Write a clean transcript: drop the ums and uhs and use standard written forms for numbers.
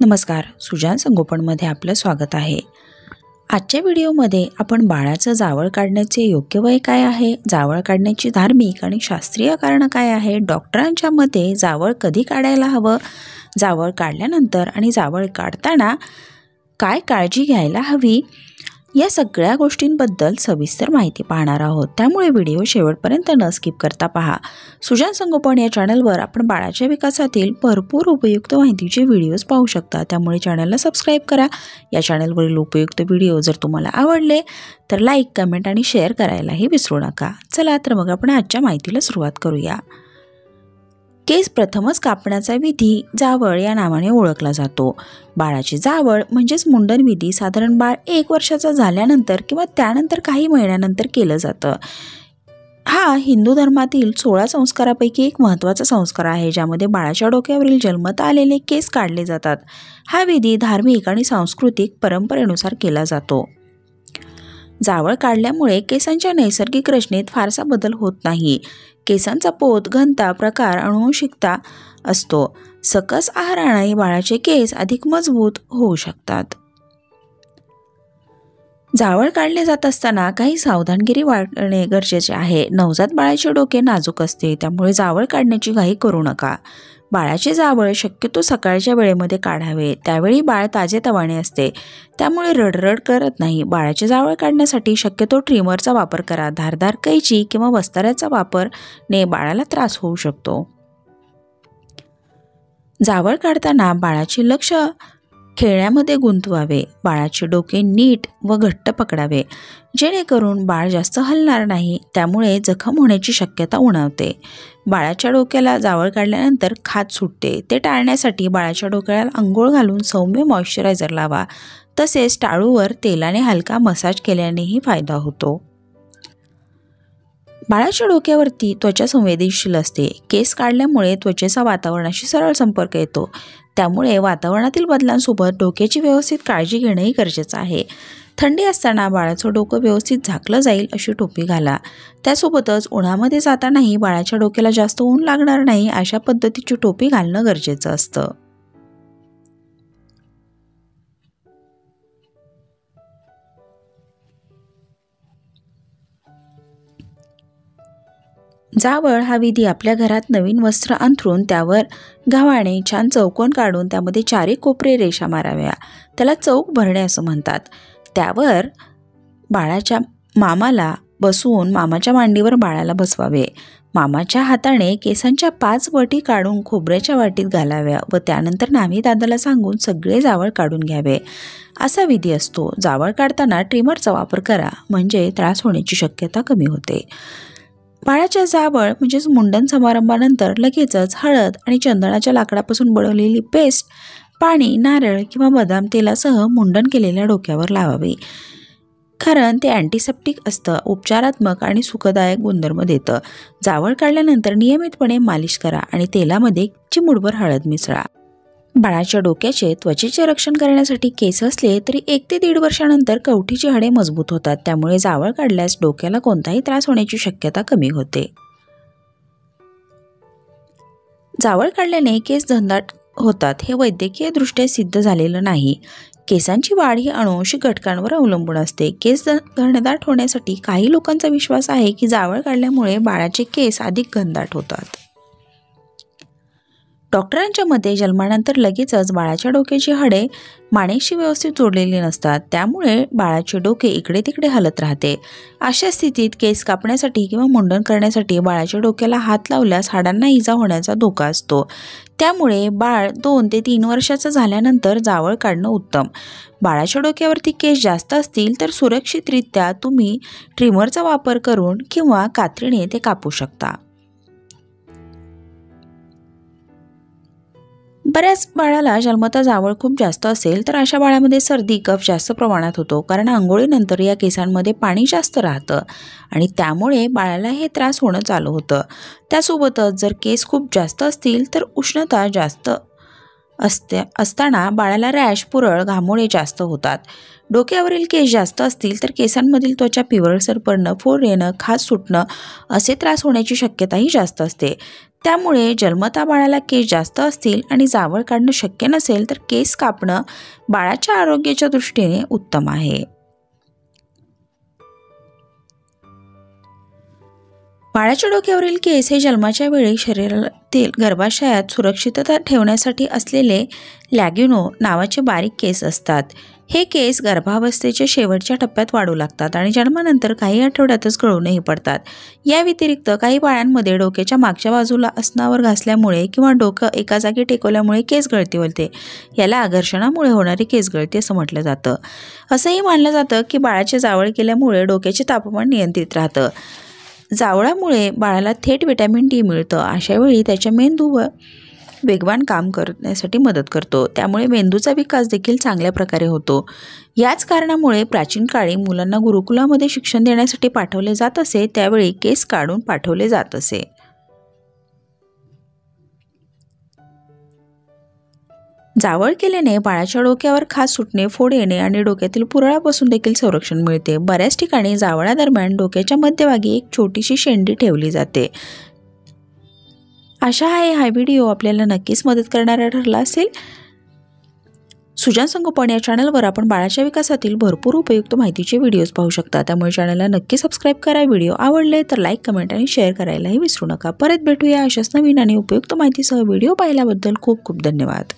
नमस्कार, सुजान संगोपनमध्ये आपलं स्वागत आहे। आजच्या व्हिडिओमध्ये आपण बाळाचं जावळ काढण्याचे योग्य वय काय आहे, जावळ काढण्याची धार्मिक आणि शास्त्रीय कारणं काय आहे, डॉक्टरांच्या मते जावळ कधी काढायला हवं, जावळ काढल्यानंतर आणि जावळ काढताना काय काळजी घ्यायला हवी, या सगळ्या गोष्टींबद्दल सविस्तर माहिती पाहणार आहोत। त्यामुळे व्हिडिओ शेवटपर्यंत न स्किप करता पहा। सुजान संगोपन या चॅनलवर आपण बाळाच्या विकासातील भरपूर उपयुक्त माहितीचे व्हिडिओज पाहू शकता, त्यामुळे चॅनलला सबस्क्राइब करा। या चॅनलवरील उपयुक्त व्हिडिओ जर तुम्हाला आवडले तर लाईक, कमेंट आणि शेअर करायलाही विसरू नका। चला तर मग आपण आजच्या माहितीला सुरुवात करूया। केस प्रथमच कापण्याचा विधी जावळ या नावाने ओळखला जातो। बाळाचे जावळ म्हणजेच मुंडन विधी साधारण बाळ 1 वर्षाचा झाल्यानंतर किंवा त्यानंतर काही महिन्यानंतर केलं जातं। हा हिंदू धर्मातील 16 संस्कारापैकी एक महत्त्वाचा संस्कार आहे, ज्यामध्ये बाळाच्या डोक्यावरील जन्मतः आलेले केस काढले जातात। हा विधी धार्मिक आणि सांस्कृतिक परंपरेनुसार केला जातो। जावळ काढल्यामुळे केसांच्या नैसर्गिक रचनेत फारसा बदल होत नाही। केसांचा पोत, घनता, प्रकार, अनुवंशिकता असतो। सकस आहाराने बाळाचे केस अधिक मजबूत होऊ शकतात। जावळ काढले जात असताना काही सावधानगिरी बाळगणे गरजेचे आहे। नवजात बाळाचे डोके नाजूक असते, त्यामुळे जावळ काढण्याची घाई करू नका। बाळाचे जावळ शक्यतो सकाळच्या वेळेमध्ये काढावे, त्यावेळी बाळ ताजेतवाने असते, त्यामुळे रडरड करत नाही। बाळाचे जावळ काढण्यासाठी शक्यतो ट्रिमरचा वापर करा। धारदार कैची किंवा वस्ताऱ्याचा वापरने बाळाला त्रास होऊ शकतो। जावळ काढताना बाळाचे लक्ष खेळण्यामध्ये गुंतवावे। बाळाचे डोके नीट व घट्ट पकडावे, जेणेकरून बाळ जास्त हलणार नाही, त्यामुळे जखम होण्याची शक्यता उणवते। बाळाच्या डोक्याला जावळ काढल्यानंतर खाज सुटते, ते टाळण्यासाठी बाळाच्या डोक्याला अंघोळ घालून सौम्य मॉइश्चरायझर लावा। तसेच टाळूवर तेलाने हलका मसाज केल्यानेही फायदा होतो। बाळाच्या डोक्यावरती त्वचा संवेदनशील असते। केस काढल्यामुळे त्वचेचा वातावरणाशी सरळ संपर्क येतो, त्यामुळे वातावरणातील बदलांसोबत डोक्याची व्यवस्थित काळजी घेणंही गरजेचं आहे। थंडी असताना बाळाचं डोकं व्यवस्थित झाकलं जाईल अशी टोपी घाला। त्यासोबतच उन्हामध्ये जातानाही बाळाच्या डोक्याला जास्त ऊन लागणार नाही अशा पद्धतीची टोपी घालणं गरजेचं असतं। जावळ हा विधी आपल्या घरात नवीन वस्त्र अंथरून त्यावर गव्हाणे छान चौकोन काढून त्यामध्ये 4 कोपरे रेषा माराव्या, त्याला चौक भरणे असं म्हणतात। त्यावर बाळाच्या मामाला बसवून मामाच्या मांडीवर बाळाला बसवावे। मामाच्या हाताने केसांच्या 5 वटी काढून खोबऱ्याच्या वाटीत घालाव्या व त्यानंतर नामी दादाला सांगून सगळे जावळ काढून घ्यावे, असा विधी असतो। जावळ काढताना ट्रिमरचा वापर करा, म्हणजे त्रास होण्याची शक्यता कमी होते। बाळाच्या जावळ म्हणजेच मुंडन समारंभानंतर लगेचच हळद आणि चंदनाच्या लाकडापासून बनवलेली पेस्ट, पाणी, नारळ किंवा बदाम तेलासह मुंडन केलेल्या डोक्यावर लावावे, कारण ते अँटीसेप्टिक असतं, उपचारात्मक आणि सुखदायक गुणधर्म देतं। जावळ काढल्यानंतर नियमितपणे मालिश करा आणि तेलामध्ये चिमूटभर हळद मिसळा। बाळाच्या डोक्याचे त्वचेचे रक्षण करण्यासाठी केस असले तरी 1 ते 1.5 वर्षानंतर कवठीची हाडे मजबूत होतात, त्यामुळे जावळ काढल्यास डोक्याला कोणताही त्रास होण्याची शक्यता कमी होते। जावळ काढल्याने केस घनदाट होतात हे वैद्यकीय दृष्ट्या सिद्ध झालेलं नाही। केसांची वाढ ही अनुवंशिक घटकांवर अवलंबून असते। केस घनदाट होण्यासाठी काही लोकांचा विश्वास आहे की जावळ काढल्यामुळे बाळाचे केस अधिक घनदाट होतात। डॉक्टरांच्या मते जन्मानंतर लगेचच बाळाच्या डोक्याची हाडे मानेशी व्यवस्थित जोडलेली नसतात, त्यामुळे बाळाचे डोके इकडे तिकडे हलत राहते। अशा स्थितीत केस कापण्यासाठी किंवा मुंडन करण्यासाठी बाळाच्या डोक्याला हात लावल्यास हाडांना इजा होण्याचा धोका असतो, त्यामुळे बाळ 2 ते 3 वर्षाचं झाल्यानंतर जावळ काढणं उत्तम। बाळाच्या डोक्यावरती केस जास्त असतील तर सुरक्षितरित्या तुम्ही ट्रिमरचा वापर करून किंवा कात्रीने ते कापू शकता। बऱ्याच बाळाला जन्मतः जावळ खूप जास्त असेल तर अशा बाळामध्ये सर्दी, कफ जास्त प्रमाणात होतो, कारण आंघोळीनंतर या केसांमध्ये पाणी जास्त राहतं आणि त्यामुळे बाळाला हे त्रास होणं चालू होतं। त्यासोबतच जर केस खूप जास्त असतील तर उष्णता जास्त असताना बाळाला रॅश, पुरळ, घामोळे जास्त होतात। डोक्यावरील केस जास्त असतील तर केसांमधील त्वचा पिवळसर पडणं, फोड येणं, खाज सुटणं असे त्रास होण्याची शक्यताही जास्त असते। त्यामुळे जन्मता बाळाला केस जास्त असतील आणि जावळ काढणं शक्य नसेल तर केस कापणं बाळाच्या आरोग्याच्या दृष्टीने उत्तम आहे. बाळाच्या डोक्यावरील केस हे जन्माच्या वेळी शरीरातील गर्भाशयात सुरक्षितता ठेवण्यासाठी असलेले लॅग्युनो नावाचे बारीक केस असतात. हे केस गर्भावस्थेच्या शेवटच्या टप्प्यात वाढू लागतात आणि जन्मानंतर काही आठवड्यातच गळूनही पडतात. या व्यतिरिक्त काही बाळांमध्ये डोक्याच्या मागच्या बाजूला अस्नावर घासल्यामुळे किंवा डोकं एका जागी टेकवल्यामुळे केस गळती होते. याला घर्षणामुळे होणारी केस गळती असं म्हटलं जातं. असंही मानलं जातं की बाळाचे जावळ केल्यामुळे डोक्याचे तापमान नियंत्रित राहतं. जावळामुळे बाळाला थेट व्हिटॅमिन डी मिळतं. अशावेळी त्याच्या मेंदूवर वेगवान काम करण्यासाठी मदत करतो. त्यामुळे मेंदूचा विकास देखील चांगल्या प्रकारे होतो. याच कारणामुळे प्राचीन काळी मुलांना गुरुकुलामध्ये शिक्षण देण्यासाठी पाठवले जात असे. त्यावेळी केस काढून पाठवले जात असे. जावळ केल्याने बाळाच्या डोक्यावर खाज सुटणे, फोड येणे आणि डोक्यातील पुरळापासून देखील संरक्षण मिळते. बऱ्याच ठिकाणी जावळादरम्यान डोक्याच्या मध्यभागी एक छोटीशी शेंडी ठेवली जाते. आशा आहे हा व्हिडिओ आपल्याला नक्कीच मदत करणारा ठरला असेल. सुजान संगोपन या चॅनलवर आपण बाळाच्या विकासातील भरपूर उपयुक्त माहितीचे व्हिडिओज पाहू शकता. त्यामुळे चॅनलला नक्की सबस्क्राईब करा. व्हिडिओ आवडले तर लाईक, कमेंट आणि शेअर करायलाही विसरू नका. परत भेटूया अशाच नवीन आणि उपयुक्त माहितीसह. व्हिडिओ पाहिल्याबद्दल खूप खूप धन्यवाद.